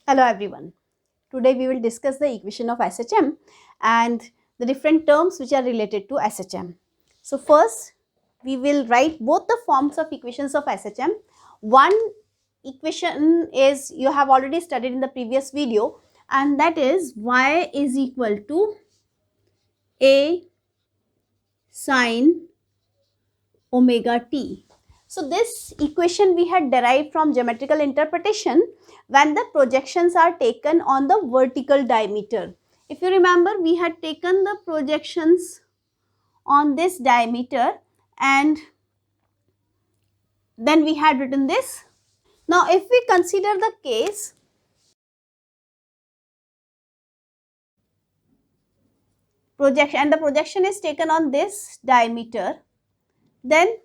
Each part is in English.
Hello everyone. Today we will discuss the equation of SHM and the different terms which are related to SHM. So first we will write both the forms of equations of SHM. One equation is you have already studied in the previous video, and that is y is equal to a sine omega t. So this equation we had derived from geometrical interpretation when the projections are taken on the vertical diameter. If you remember, we had taken the projections on this diameter and then we had written this. Now if we consider the case projection, and the projection is taken on this diameter, then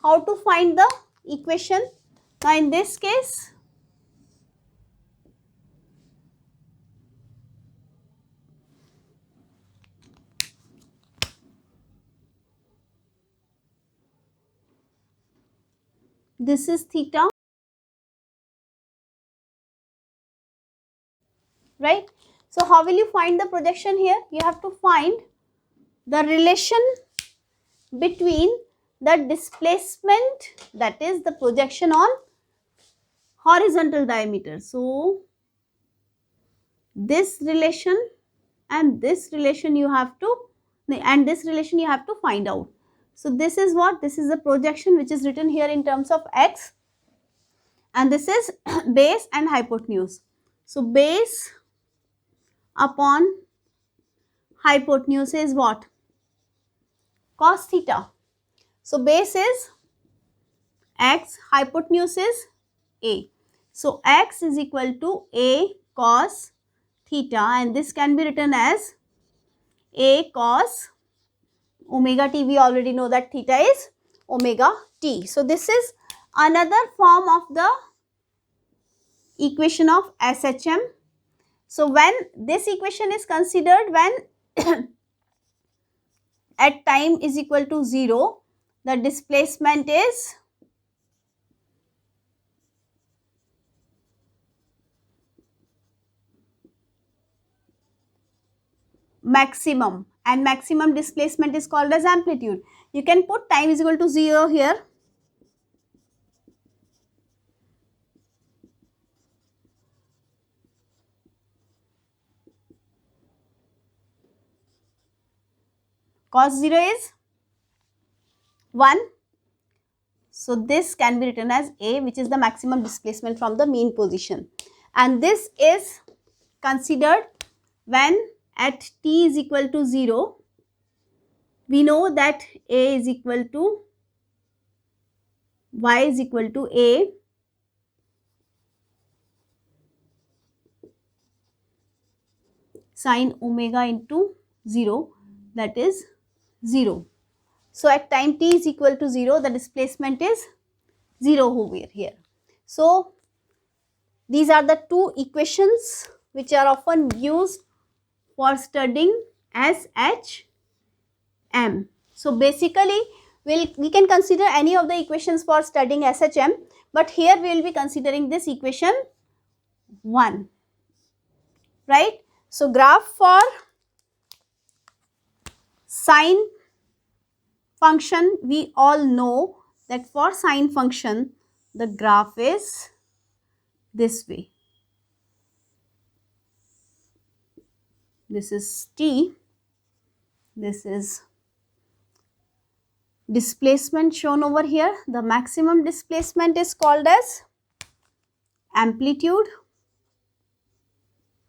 how to find the equation? Now in this case, this is theta, right? So how will you find the projection here? You have to find the relation between the displacement, that is the projection on horizontal diameter. So this relation and this relation you have to, and this relation you have to find out. So this is what? This is the projection which is written here in terms of x, and this is base and hypotenuse. So base upon hypotenuse is what? Cos theta. So base is x, hypotenuse is a. So x is equal to a cos theta, and this can be written as a cos omega t. We already know that theta is omega t. So this is another form of the equation of SHM. So when this equation is considered when at time is equal to 0, the displacement is maximum, and maximum displacement is called as amplitude. You can put time is equal to 0 here. Cos 0 is 1. So this can be written as A, which is the maximum displacement from the mean position. And this is considered when at t is equal to 0, we know that A is equal to y is equal to A sine omega into 0, that is 0. So at time t is equal to 0, the displacement is 0 over here. So these are the two equations which are often used for studying SHM. So basically we can consider any of the equations for studying SHM, but here we will be considering this equation 1, right? So graph for sine function, we all know that for sine function the graph is this way. This is t, this is displacement shown over here. The maximum displacement is called as amplitude,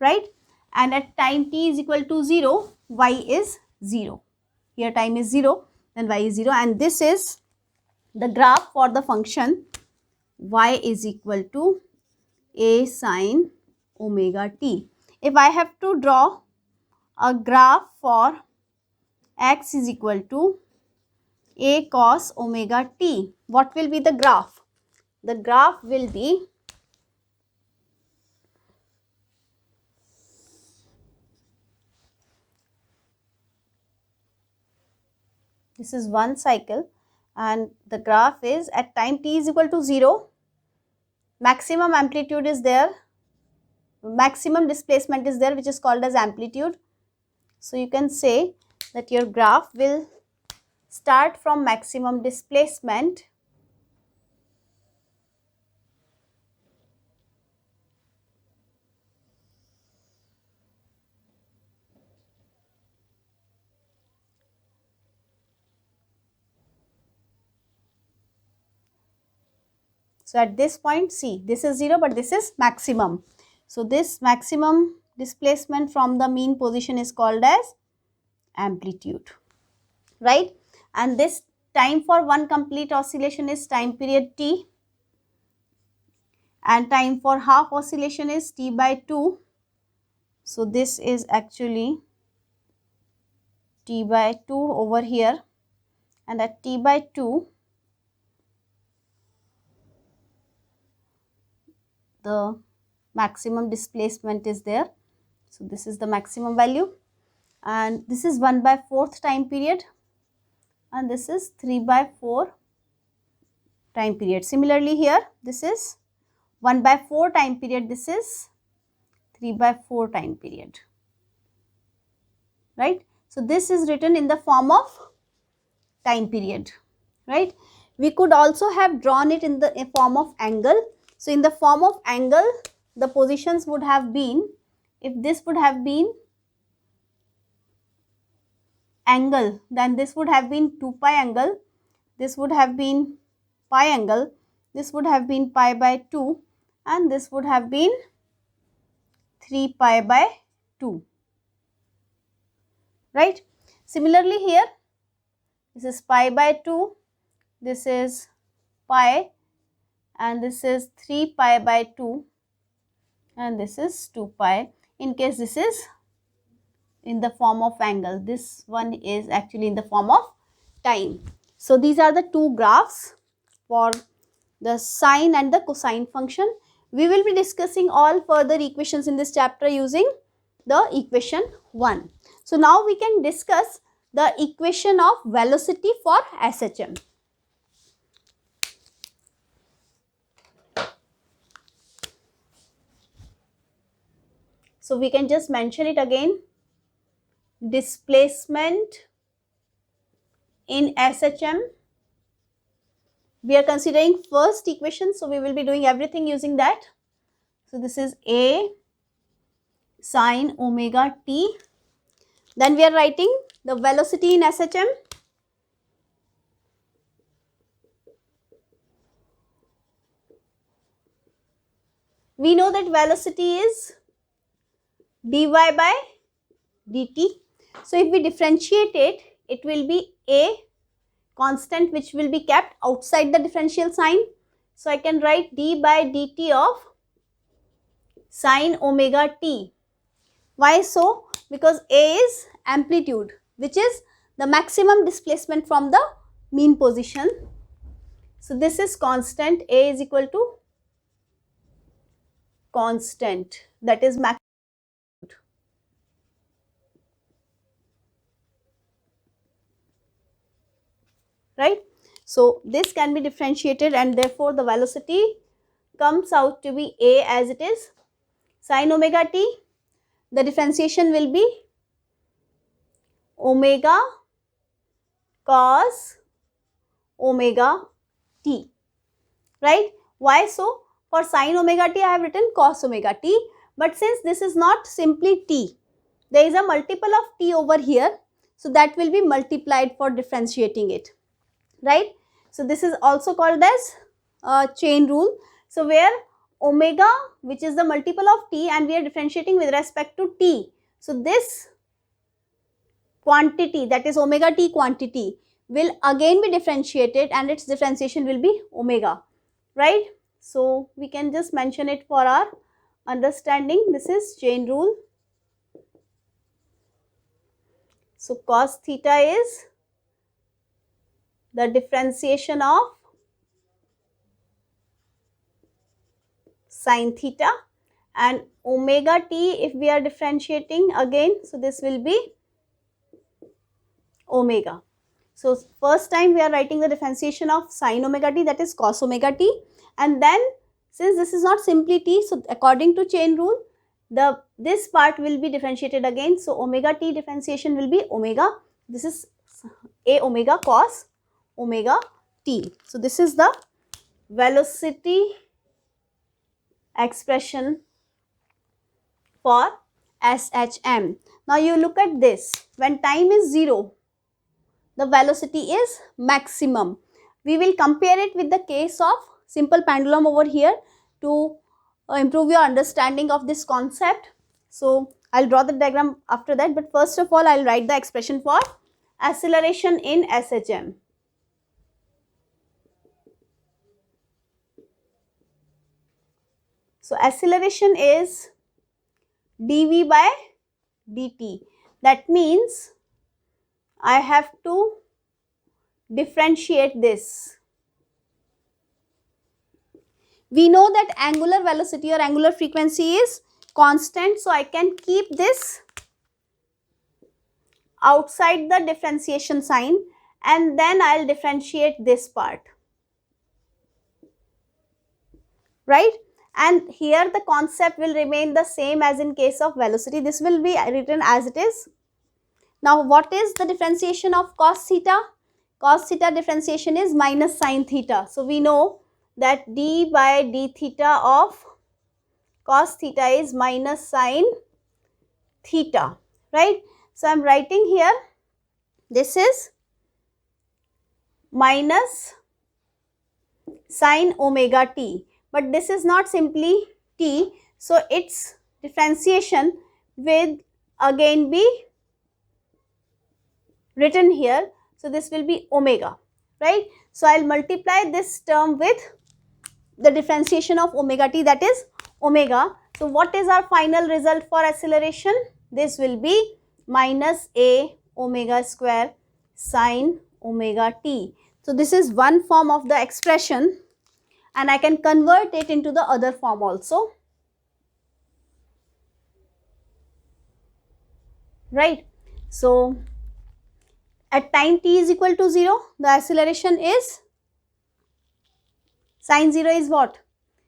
right? And at time t is equal to 0, y is 0. Here time is 0, then y is 0, and this is the graph for the function y is equal to a sine omega t. If I have to draw a graph for x is equal to a cos omega t, what will be the graph? The graph will be this is one cycle, and the graph is at time t is equal to 0, maximum amplitude is there, maximum displacement is there, which is called as amplitude. So you can say that your graph will start from maximum displacement So at this point, see, this is 0, but this is maximum. So this maximum displacement from the mean position is called as amplitude, right? And this time for one complete oscillation is time period t, and time for half oscillation is t by 2. So this is actually t by 2 over here, and at t by 2, the maximum displacement is there. So this is the maximum value, and this is 1 by 4th time period, and this is 3 by 4 time period. Similarly here, this is 1 by 4 time period, this is 3 by 4 time period, right? So this is written in the form of time period, right? We could also have drawn it in the form of angle. So in the form of angle, the positions would have been, if this would have been angle, then this would have been 2 pi angle, this would have been pi angle, this would have been pi by 2, and this would have been 3 pi by 2, right? Similarly here, this is pi by 2, this is pi, and this is 3 pi by 2, and this is 2 pi. In case this is in the form of angle, this one is actually in the form of time. So these are the two graphs for the sine and the cosine function. We will be discussing all further equations in this chapter using the equation 1. So now we can discuss the equation of velocity for SHM. So we can just mention it again. Displacement in SHM. We are considering first equation, so we will be doing everything using that. So this is A sine omega t. Then we are writing the velocity in SHM. We know that velocity is dy by dt. So if we differentiate it, it will be a constant which will be kept outside the differential sign. So I can write d by dt of sine omega t. Why so? Because a is amplitude, which is the maximum displacement from the mean position. So this is constant. A is equal to constant, that is maximum. Right? So this can be differentiated, and therefore the velocity comes out to be a as it is sine omega t. The differentiation will be omega cos omega t, right? Why so? For sine omega t I have written cos omega t, but since this is not simply t, there is a multiple of t over here, so that will be multiplied for differentiating it, right? So this is also called as chain rule. So where omega, which is the multiple of t, and we are differentiating with respect to t, so this quantity, that is omega t quantity, will again be differentiated, and its differentiation will be omega, right? So we can just mention it for our understanding. This is chain rule. So cos theta is the differentiation of sine theta, and omega t, if we are differentiating again, so this will be omega. So first time we are writing the differentiation of sine omega t, that is cos omega t, and then since this is not simply t, so according to chain rule, this part will be differentiated again. So omega t differentiation will be omega. This is a omega cos omega t. So this is the velocity expression for SHM. Now you look at this. When time is 0, the velocity is maximum. We will compare it with the case of simple pendulum over here to improve your understanding of this concept. So I'll draw the diagram after that, but first of all I'll write the expression for acceleration in SHM. So acceleration is dv by dt. That means I have to differentiate this. We know that angular velocity or angular frequency is constant, so I can keep this outside the differentiation sign and then I'll differentiate this part, right? And here the concept will remain the same as in case of velocity. This will be written as it is. Now what is the differentiation of cos theta? Cos theta differentiation is minus sin theta. So we know that d by d theta of cos theta is minus sin theta, right? So I am writing here, this is minus sin omega t. But this is not simply t, so its differentiation will again be written here. So this will be omega, right? So I'll multiply this term with the differentiation of omega t, that is omega. So what is our final result for acceleration? This will be minus a omega square sin omega t. So this is one form of the expression, and I can convert it into the other form also, right? So at time t is equal to 0, the acceleration is sin 0 is what?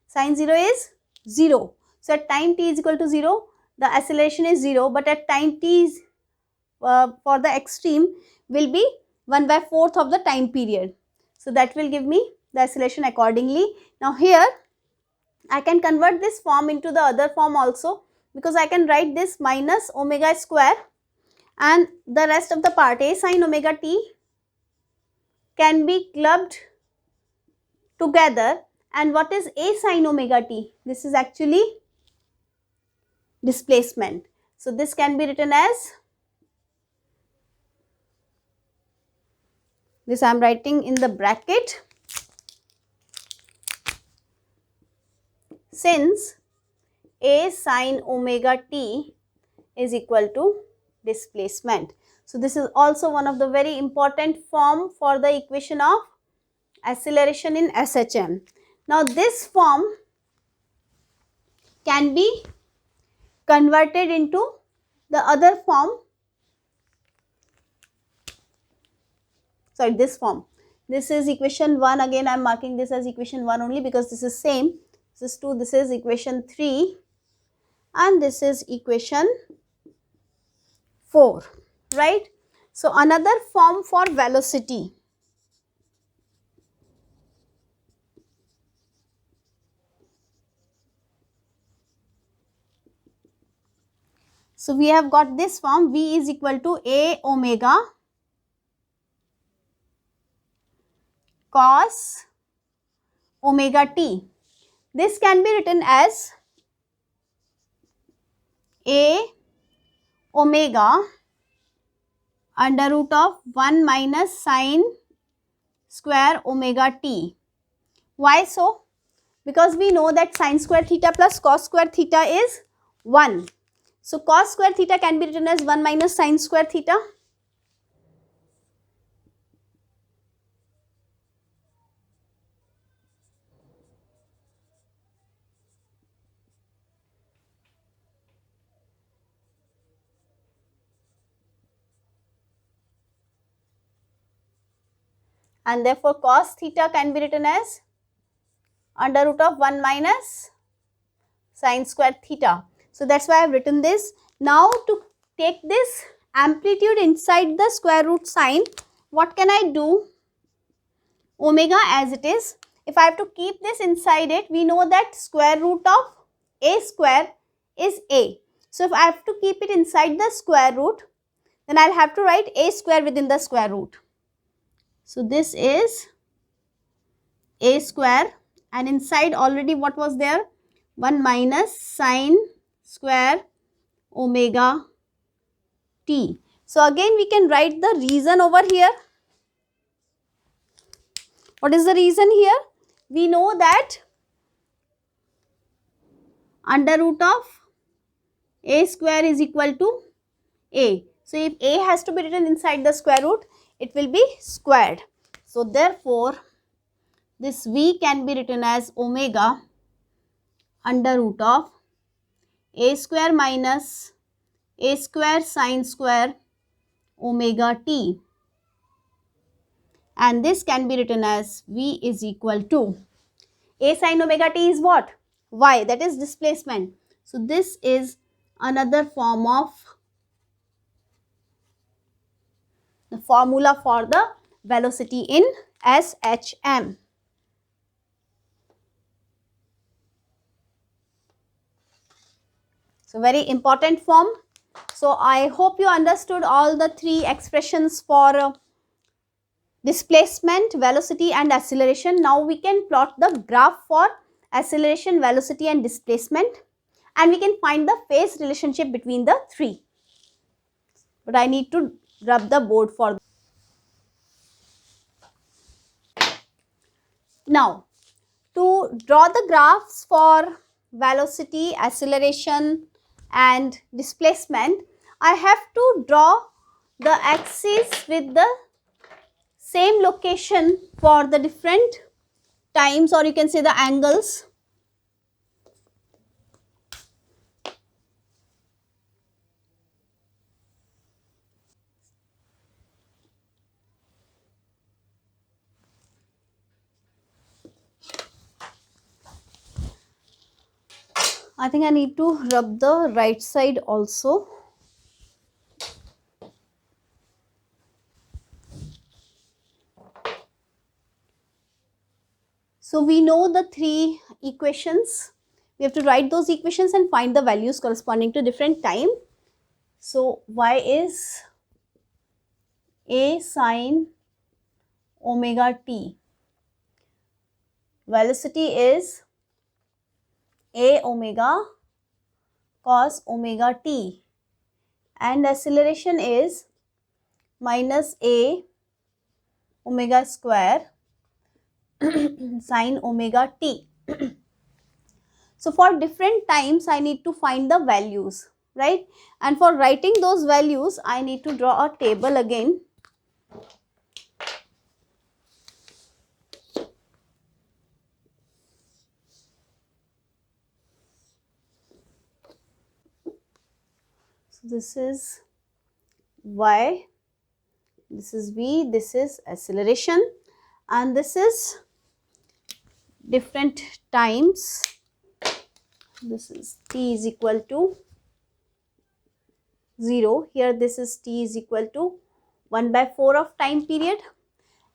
Sin 0 is 0. So at time t is equal to 0, the acceleration is 0, but at time t is for the extreme will be 1/4 of the time period. So that will give me the acceleration accordingly. Now here I can convert this form into the other form also, because I can write this minus omega square and the rest of the part a sin omega t can be clubbed together. And what is a sin omega t? This is actually displacement. So this can be written as, this I am writing in the bracket, since a sin omega t is equal to displacement. So this is also one of the very important form for the equation of acceleration in SHM. Now this form can be converted into the other form, sorry, this form. This is equation 1, again I am marking this as equation 1 only because this is same. This is 2, this is equation 3, and this is equation 4, right? So another form for velocity. So we have got this form, v is equal to a omega cos omega t. This can be written as a omega under root of 1 minus sin square omega t. Why so? Because we know that sin square theta plus cos square theta is 1. So cos square theta can be written as 1 minus sin square theta. And therefore cos theta can be written as under root of 1 minus sin square theta. So that's why I have written this. Now to take this amplitude inside the square root sign, what can I do? Omega as it is. If I have to keep this inside it, we know that square root of a square is a. So if I have to keep it inside the square root, then I'll have to write a square within the square root. So this is a square, and inside already what was there? 1 minus sine square omega t. So again we can write the reason over here. What is the reason here? We know that under root of a square is equal to a. So if a has to be written inside the square root, it will be squared. So therefore, this v can be written as omega under root of a square minus a square sine square omega t. And this can be written as v is equal to a sine omega t is what? Y, that is displacement. So this is another form of the formula for the velocity in SHM. So very important form. So I hope you understood all the three expressions for displacement, velocity and acceleration. Now we can plot the graph for acceleration, velocity and displacement, and we can find the phase relationship between the three. But I need to rub the board for. Now to draw the graphs for velocity, acceleration and displacement, I have to draw the axis with the same location for the different times, or you can say the angles. I think I need to rub the right side also. So we know the three equations. We have to write those equations and find the values corresponding to different time. So y is a sine omega t. Velocity is a omega cos omega t. And acceleration is minus a omega square sine omega t. So for different times I need to find the values, right? And for writing those values I need to draw a table again. So this is y, this is v, this is acceleration, and this is different times. This is t is equal to 0. Here this is t is equal to 1/4 of time period,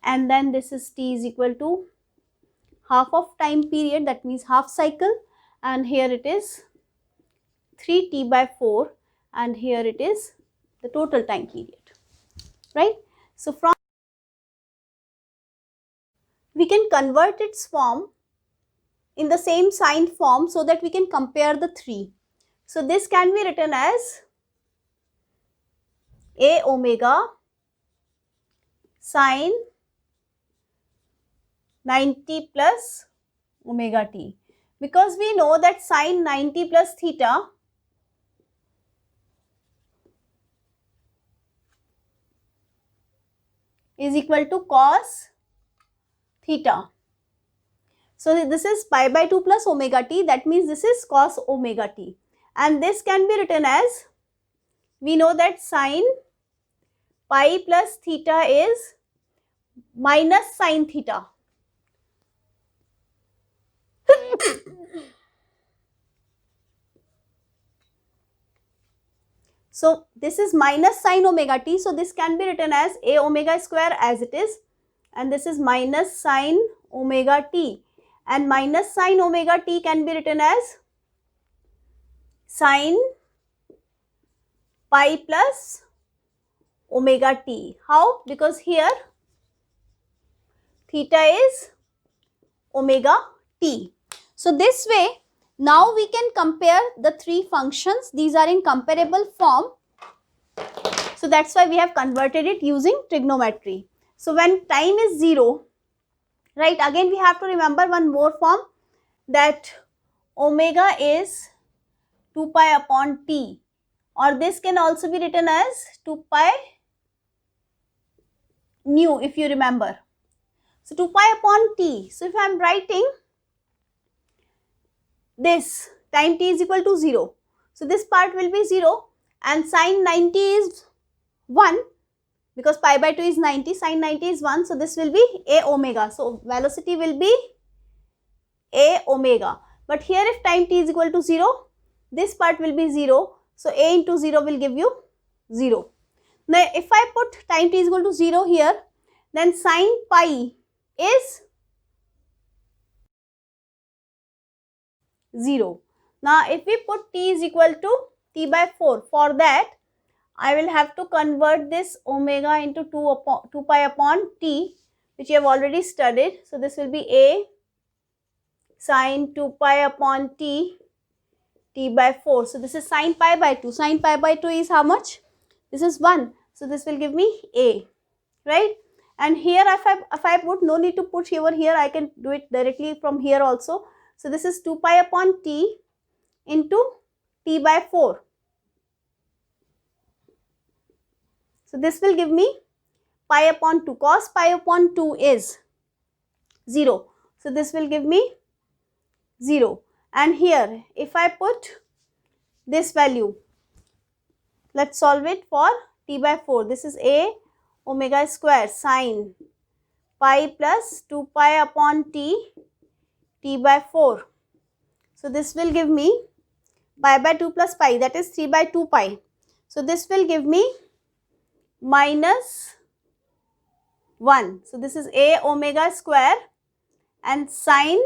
and then this is t is equal to half of time period, that means half cycle, and here it is 3t/4, and here it is the total time period, right? So from we can convert its form in the same sign form so that we can compare the three. So this can be written as a omega sine 90 plus omega t, because we know that sine 90 plus theta is equal to cos theta. So this is pi/2 plus omega t, that means this is cos omega t, and this can be written as, we know that sine pi plus theta is minus sine theta. So this is minus sine omega t. So this can be written as a omega square as it is, and this is minus sine omega t, and minus sine omega t can be written as sine pi plus omega t. How? Because here theta is omega t. So this way, now we can compare the three functions. These are in comparable form. So that's why we have converted it using trigonometry. So when time is 0, right, again we have to remember one more form, that omega is 2 pi upon t, or this can also be written as 2 pi nu if you remember. So 2 pi upon t. So if I am writing this, time t is equal to 0. So this part will be 0, and sine 90 is 1, because pi by 2 is 90, sine 90 is 1. So this will be a omega. So velocity will be a omega. But here if time t is equal to 0, this part will be 0. So a into 0 will give you 0. Now if I put time t is equal to 0 here, then sine pi is 0. Now if we put t is equal to t by 4, for that I will have to convert this omega into 2 pi upon t, which you have already studied. So this will be a sine 2 pi upon t, t by 4. So this is sine pi by 2. Sine pi by 2 is how much? This is 1. So this will give me a, right? And here if I put, no need to put over here, I can do it directly from here also. So this is 2 pi upon t into t by 4. So this will give me pi upon 2. Cos pi upon 2 is 0. So this will give me 0. And here if I put this value, let's solve it for t by 4. This is a omega square sine pi plus 2 pi upon t, t by 4. So this will give me pi by 2 plus pi, that is 3 by 2 pi. So this will give me minus 1. So this is a omega square, and sine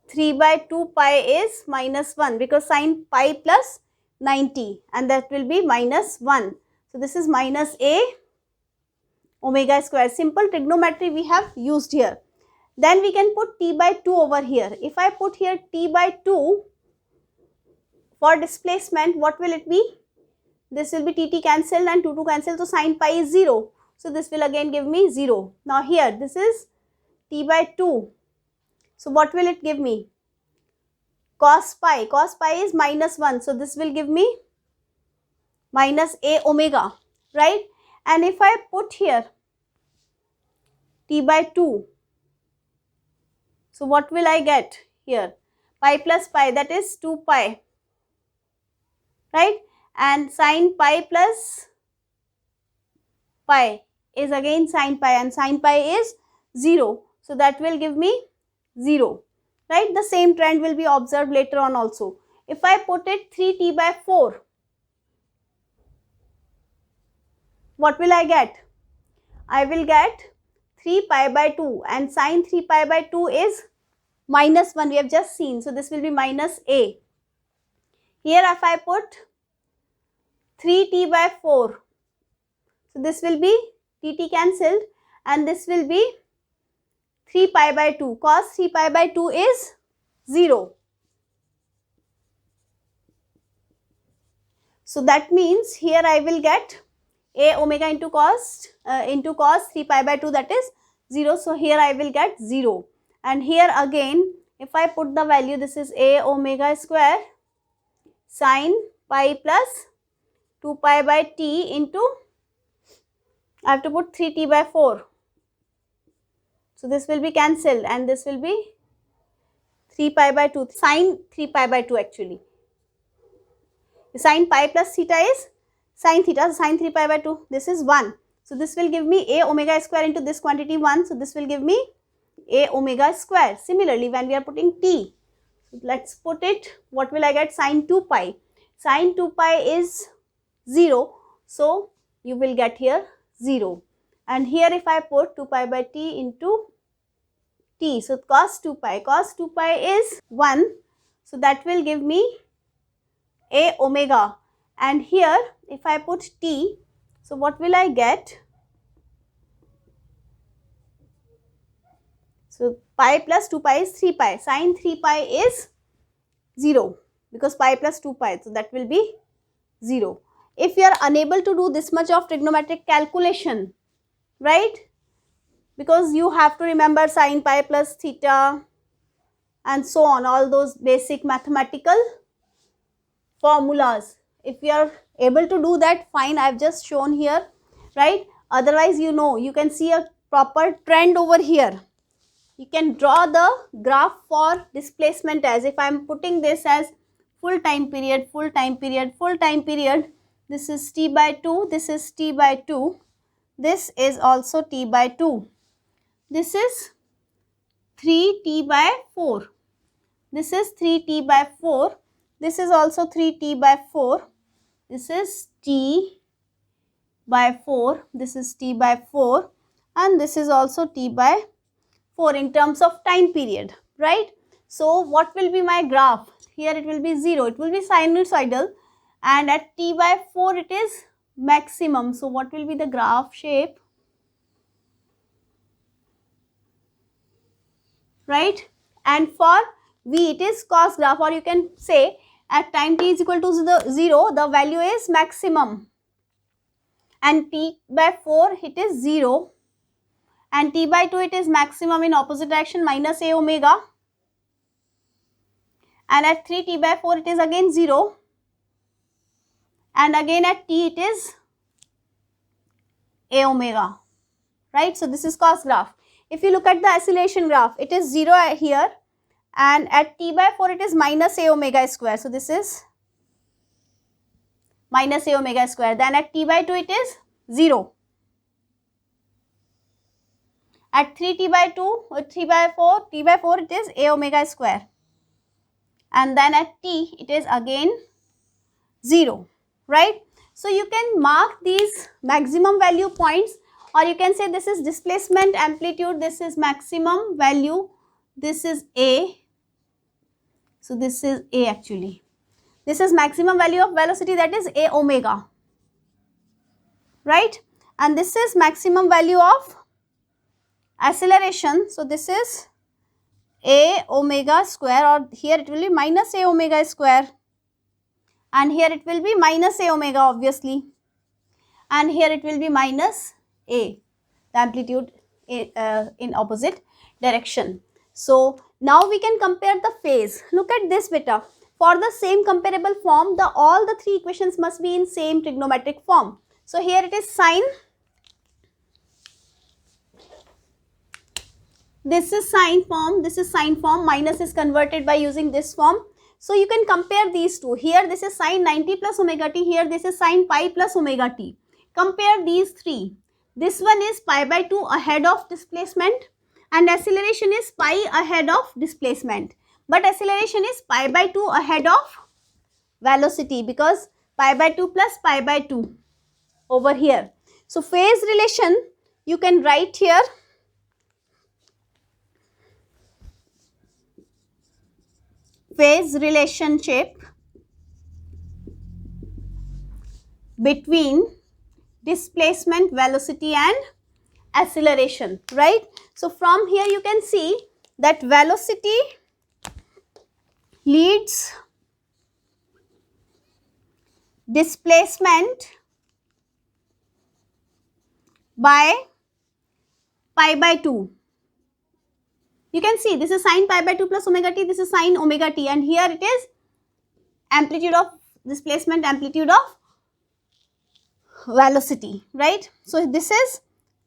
3 by 2 pi is minus 1, because sine pi plus 90, and that will be minus 1. So this is minus a omega square. Simple trigonometry we have used here. Then we can put t by 2 over here. If I put here t by 2 for displacement, what will it be? This will be t cancelled and 2 cancelled, so sine pi is 0. So this will again give me 0. Now here this is t by 2. So what will it give me? Cos pi. Cos pi is minus 1. So this will give me minus a omega, right? And if I put here t by 2, so what will I get here? Pi plus pi, that is 2 pi, right? And sine pi plus pi is again sine pi, and sine pi is 0. So that will give me 0, right? The same trend will be observed later on also. If I put it 3t by 4, what will I get? I will get 3 pi by 2, and sine 3 pi by 2 is minus 1, we have just seen. So this will be minus a. Here if I put 3t by 4, so this will be tt cancelled, and this will be 3 pi by 2. Cos 3 pi by 2 is 0. So that means here I will get a omega into cos 3 pi by 2, that is 0. So here I will get 0. And here again if I put the value, this is a omega square sine pi plus 2 pi by t into, I have to put 3t by 4. So this will be cancelled, and this will be 3 pi by 2, sine 3 pi by 2 actually. Sine pi plus theta is sine theta, so sine 3 pi by 2, this is 1. So this will give me a omega square into this quantity 1. So this will give me a omega square. Similarly, when we are putting t, let's put it, what will I get? Sine 2 pi. Sine 2 pi is 0. So you will get here 0. And here if I put 2 pi by t into t, so cos 2 pi is 1. So that will give me a omega. And here if I put t, so what will I get? So pi plus 2 pi is 3 pi. Sine 3 pi is 0 because pi plus 2 pi. So that will be 0. If you are unable to do this much of trigonometric calculation, right? Because you have to remember sine pi plus theta and so on, all those basic mathematical formulas. If you are able to do that, fine, I have just shown here, right? Otherwise, you know, you can see a proper trend over here. You can draw the graph for displacement as if I am putting this as full time period, full time period, full time period. This is t by 2, this is t by 2, this is also t by 2. This is 3t by 4. This is 3t by 4. This is also 3t by 4. This is t by 4. This is t by 4. And this is also t by 4 in terms of time period, right? So what will be my graph? Here it will be 0. It will be sinusoidal. And at t by 4 it is maximum. So what will be the graph shape? Right? And for v it is cos graph, or you can say at time t is equal to 0, the value is maximum. And t by 4 it is 0. And t by 2 it is maximum in opposite direction minus a omega. And at 3t by 4 it is again 0. And again at t it is a omega. Right? So this is cos graph. If you look at the acceleration graph, it is 0 here. And at t by 4 it is minus a omega square. So this is minus a omega square. Then at t by 2 it is 0. At 3t by 2, 3 by 4, t by 4 it is a omega square. And then at t it is again 0. Right? So you can mark these maximum value points, or you can say this is displacement amplitude, this is maximum value, this is a. So this is a actually. This is maximum value of velocity, that is a omega. Right? And this is maximum value of acceleration. So this is a omega square, or here it will be minus a omega square. And here it will be minus a omega obviously. And here it will be minus a, the amplitude in opposite direction. So now we can compare the phase. Look at this beta. For the same comparable form, all the three equations must be in same trigonometric form. So here it is sine. This is sine form, this is sine form, minus is converted by using this form. So you can compare these two. Here this is sine 90 plus omega t, here this is sine pi plus omega t. Compare these three. This one is pi by 2 ahead of displacement, and acceleration is pi ahead of displacement. But acceleration is pi by 2 ahead of velocity, because pi by 2 plus pi by 2 over here. So phase relation you can write here. Phase relationship between displacement, velocity and acceleration, right? So from here you can see that velocity leads displacement by pi by 2. You can see this is sine pi by 2 plus omega t, this is sine omega t, and here it is amplitude of displacement, amplitude of velocity, right? So this is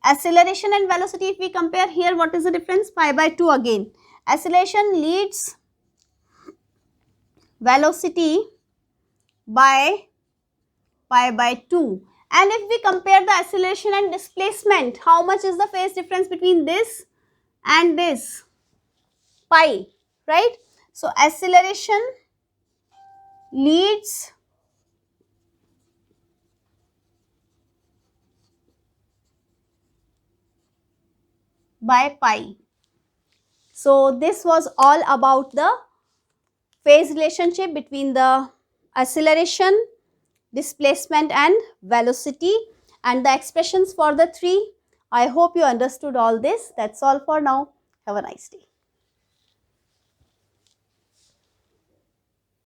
acceleration and velocity. If we compare here, what is the difference? Pi by 2 again. Acceleration leads velocity by pi by 2. And if we compare the acceleration and displacement, how much is the phase difference between this and this? Pi, right? So acceleration leads by pi. So this was all about the phase relationship between the acceleration, displacement and velocity, and the expressions for the three. I hope you understood all this. That's all for now. Have a nice day.